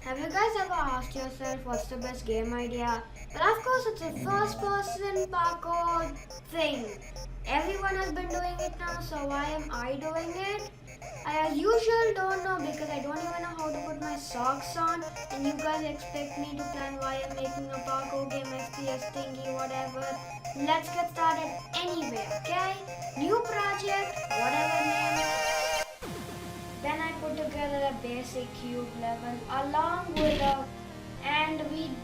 Have you guys ever asked yourself what's the best game idea? Well, of course, it's a first person parkour thing. Everyone has been doing it now, so why am I doing it? I, as usual, don't know because I don't even know how to put my socks on, and you guys expect me to plan why I'm making a parkour game, FPS thingy, whatever. Let's get started anyway, okay? New project, whatever name. Then I put together a basic cube level along with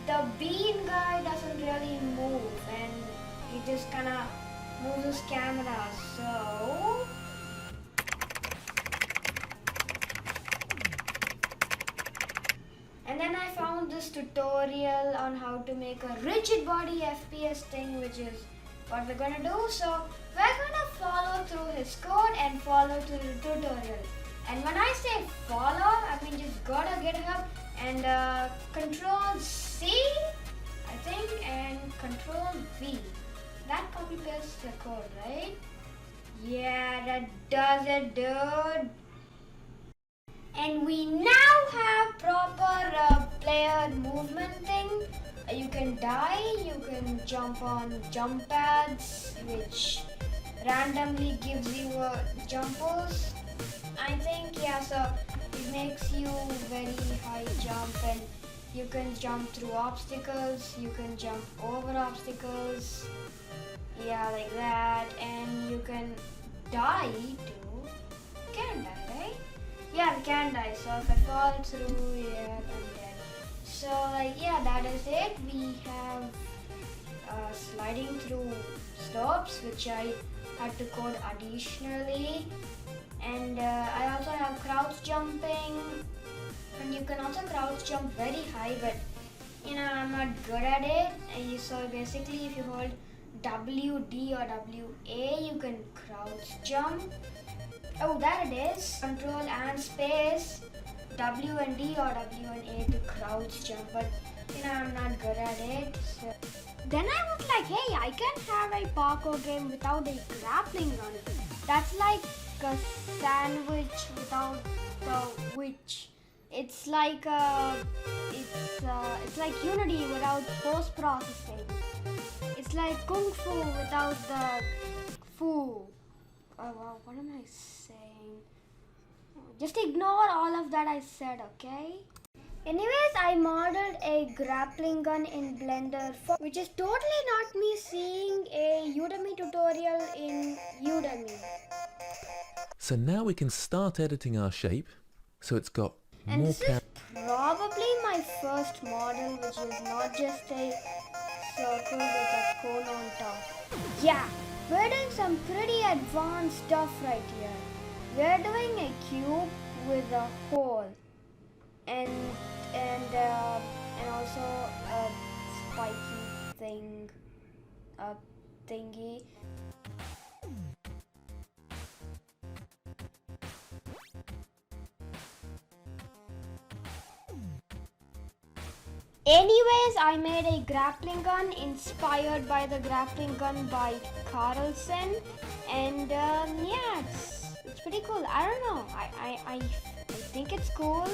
the bean guy doesn't really move and he just kinda moves his camera. So and then I found this tutorial on how to make a rigid body FPS thing, which is what we're gonna do. So we're gonna follow through his code and follow through the tutorial. And when I say follow, I mean just go to GitHub and Control C, I think, and Control V. That copy pastes the code, right? Yeah, that does it, dude. And we now have proper player movement thing. You can die, you can jump on jump pads, which randomly gives you jump boost. I think, yeah, so it makes you very high jump and you can jump through obstacles, you can jump over obstacles, yeah, like that, and you can die too. You can die, right? Yeah, we can die, so if I fall through, yeah, I'm dead. So, like, yeah, that is it. We have sliding through slopes, which I had to code additionally. And I also have crouch jumping, and you can also crouch jump very high, but you know, I'm not good at it. So basically, if you hold WD or WA, you can crouch jump. Oh, there it is. Control and space, W and D or W and A to crouch jump, but you know, I'm not good at it. So. Then I was like, hey, I can have a parkour game without a grappling gun. That's like a sandwich without the witch. It's like it's like Unity without post processing. It's like Kung Fu without the Fu. Wow, what am I saying? Just ignore all of that I said, okay? Anyways, I modeled a grappling gun in Blender, which is totally not me seeing a Udemy tutorial in Udemy. So now we can start editing our shape. So it's got and more this is probably my first model, which is not just a circle with a cone on top. Yeah, we're doing some pretty advanced stuff right here. We're doing a cube with a hole and also a spiky thing, a thingy. Anyways, I made a grappling gun inspired by the grappling gun by Carlson, and yeah, it's pretty cool. I don't know. I think it's cool.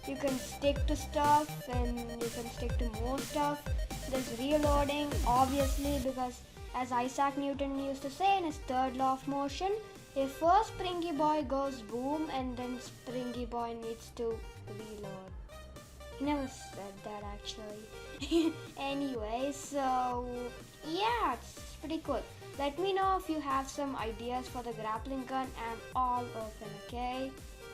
You can stick to stuff and you can stick to more stuff. There's reloading, obviously, because as Isaac Newton used to say in his third law of motion, if first Springy Boy goes boom and then Springy Boy needs to reload. He never said that actually. Anyway, so yeah, it's pretty cool. Let me know if you have some ideas for the grappling gun. I'm all open, okay?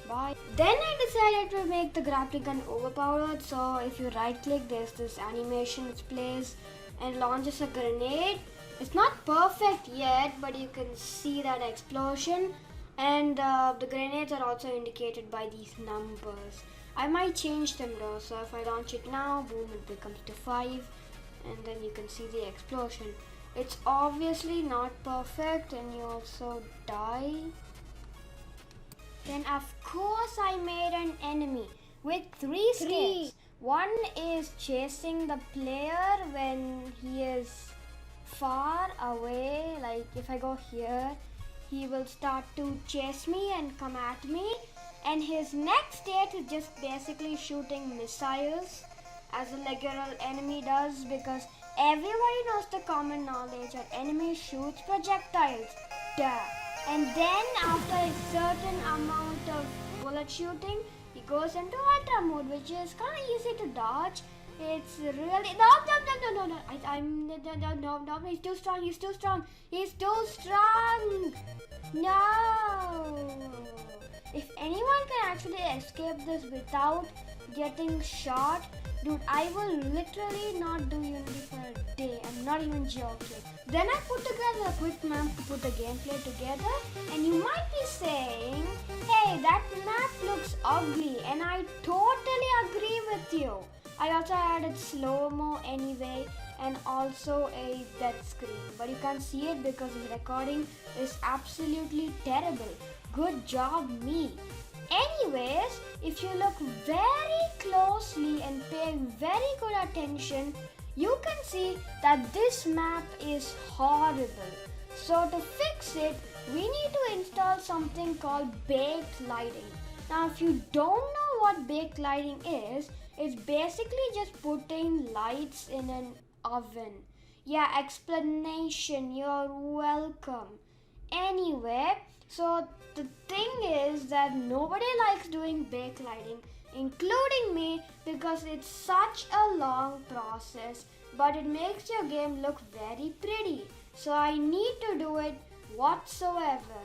Bye. Then I decided to make the grappling gun overpowered. So if you right click, there's this animation which plays and launches a grenade. It's not perfect yet, but you can see that explosion. And the grenades are also indicated by these numbers. I might change them though, so if I launch it now, boom, it becomes to 5, and then you can see the explosion. It's obviously not perfect, and you also die. Then of course I made an enemy with 3 steps. One is chasing the player when he is far away, like if I go here, he will start to chase me and come at me. And his next state is just basically shooting missiles as a regular enemy does, because everybody knows the common knowledge that enemy shoots projectiles. Duh. And then after a certain amount of bullet shooting, he goes into ultra mode, which is kind of easy to dodge. It's really no. He's too strong. He's too strong. No. If anyone can actually escape this without getting shot, dude, I will literally not do Unity for a day. I'm not even joking. Then I put together a quick map to put the gameplay together, and you might be saying, hey, that map looks ugly, and I totally agree with you. I also added slow-mo anyway, and also a death screen, but you can't see it because the recording is absolutely terrible. Good job, me. Anyways, if you look very closely and pay very good attention, you can see that this map is horrible. So to fix it, we need to install something called baked lighting. Now if you don't know what baked lighting is, it's basically just putting lights in an oven. Yeah, explanation, you're welcome. Anyway, so the thing is that nobody likes doing baked lighting, including me, because it's such a long process, but it makes your game look very pretty. So I need to do it whatsoever.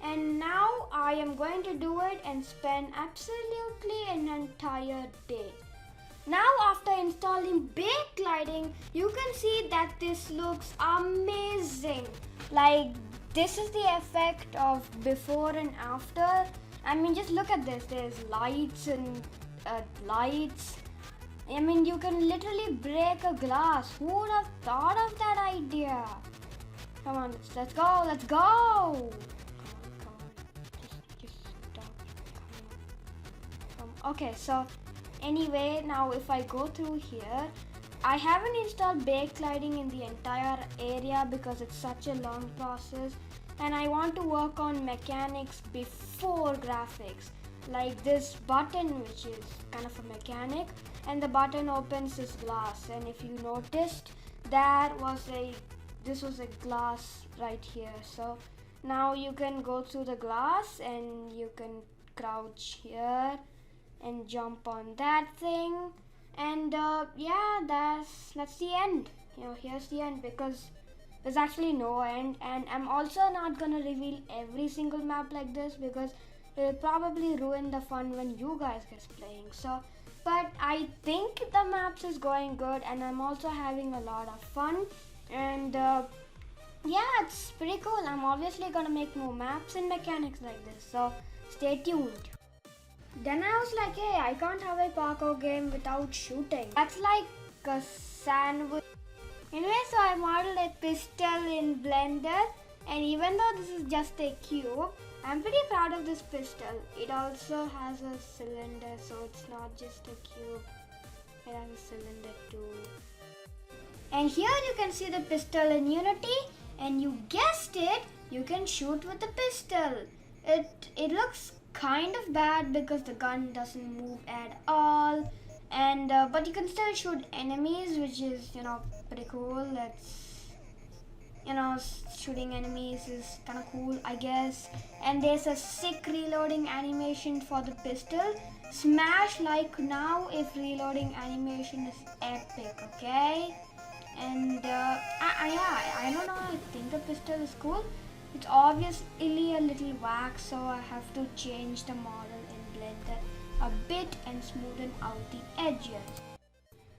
And now I am going to do it and spend absolutely an entire day. Now after installing baked lighting, you can see that this looks amazing. Like, this is the effect of before and after. I mean, just look at this. There's lights and lights. I mean, you can literally break a glass. Who would have thought of that idea? Come on, let's go. Let's go. Come on. Just stop. Come on. Okay, so anyway, now if I go through here, I haven't installed baked lighting in the entire area because it's such a long process, and I want to work on mechanics before graphics. Like this button, which is kind of a mechanic, and the button opens this glass, and if you noticed, this was a glass right here. So now you can go through the glass and you can crouch here and jump on that thing, and yeah, that's the end. Here's the end, because there's actually no end, and I'm also not gonna reveal every single map like this because it'll probably ruin the fun when you guys get playing. So, but I think the maps is going good, and I'm also having a lot of fun, and yeah, it's pretty cool. I'm obviously gonna make more maps and mechanics like this, so stay tuned. Then I was like, hey, I can't have a parkour game without shooting. That's like a sandwich. Anyway, so I modeled a pistol in Blender, and even though this is just a cube, I'm pretty proud of this pistol. It also has a cylinder, so it's not just a cube. It has a cylinder too. And here you can see the pistol in Unity, and you guessed it, you can shoot with the pistol. It looks kind of bad because the gun doesn't move at all, and but you can still shoot enemies, which is pretty cool. Shooting enemies is kind of cool, I guess. And there's a sick reloading animation for the pistol. Smash like now if reloading animation is epic, okay? And I don't know, I think the pistol is cool. It's obviously a little whack, so I have to change the model in Blender a bit and smoothen out the edges.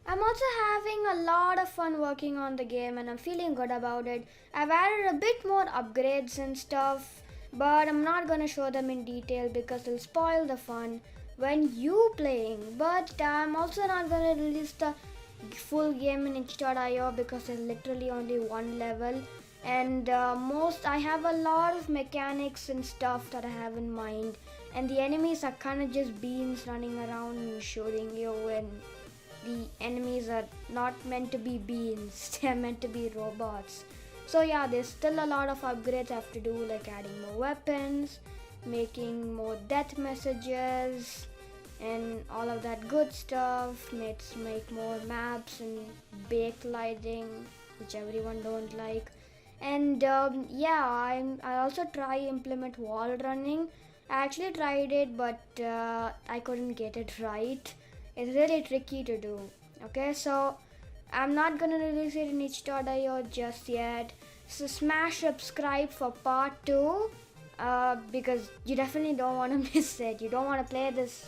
I'm also having a lot of fun working on the game, and I'm feeling good about it. I've added a bit more upgrades and stuff, but I'm not gonna show them in detail because it'll spoil the fun when you playing. But I'm also not gonna release the full game in itch.io because there's literally only one level, and I have a lot of mechanics and stuff that I have in mind, and the enemies are kind of just beans running around and shooting you, and the enemies are not meant to be beans, they're meant to be robots. So yeah, there's still a lot of upgrades I have to do, like adding more weapons making more death messages and all of that good stuff. Let's make more maps and backlighting, which everyone don't like. And yeah, I also try implement wall running. I actually tried it, but I couldn't get it right. It's really tricky to do. Okay, so I'm not gonna release it in itch.io just yet. So smash subscribe for part 2 because you definitely don't want to miss it. You don't want to play this.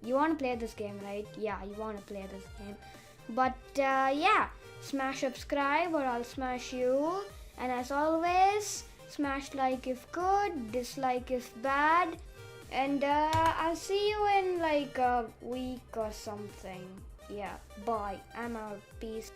You want to play this game, right? Yeah, you want to play this game. But yeah, smash subscribe or I'll smash you. And as always, smash like if good, dislike if bad. And I'll see you in like a week or something. Yeah, bye. I'm out. Peace.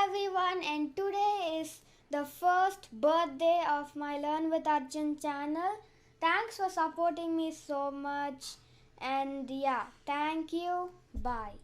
Everyone, and today is the first birthday of my Learn with Arjun channel. Thanks for supporting me so much, and yeah, thank you. Bye.